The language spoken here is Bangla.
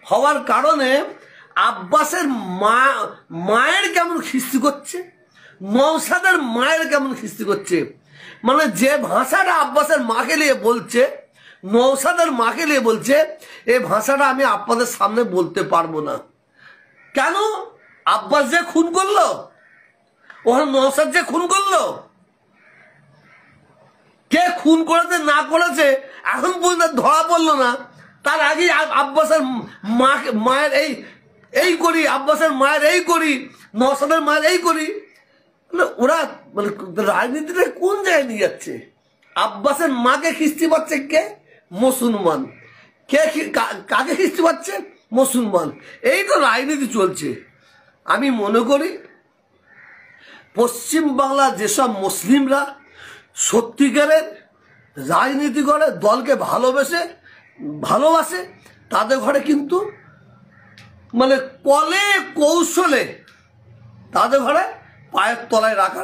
হওয়ার কারণে আব্বাসের মায়ের কেমন খিস্তি করছে, নওশাদের মায়ের কেমন খিস্তি করছে। মানে যে ভাষাটা আব্বাসের মাকে নিয়ে বলছে, নওশাদের মাকে নিয়ে বলছে, এই ভাষাটা আমি আপনাদের সামনে বলতে পারবো না। কেন? আব্বাস যে খুন করলো, ওখানে নওশাদ যে খুন করলো, কে খুন করেছে না করেছে এখন পর্যন্ত ধরা পড়লো না। তার আগে আব্বাসের মায়ের এই করি, আব্বাসের মায়ের এই করি, নওশাদের মায়ের এই করি। ওরা মানে রাজনীতিটা কোন জায়গায় নিয়ে যাচ্ছে? আব্বাসের মাকে খিস্তি পাচ্ছে কে? মুসলমান। কে কাকে খিস্তি পাচ্ছে? মুসলমান। এই তো রাজনীতি চলছে। আমি মনে করি পশ্চিম বাংলার যেসব মুসলিমরা সত্যিকারের রাজনীতি করে, দলকে ভালোবাসে, তাদের ঘরে কিন্তু মানে কলে কৌশলে তাদের ঘরে পায়ের তলায় রাখা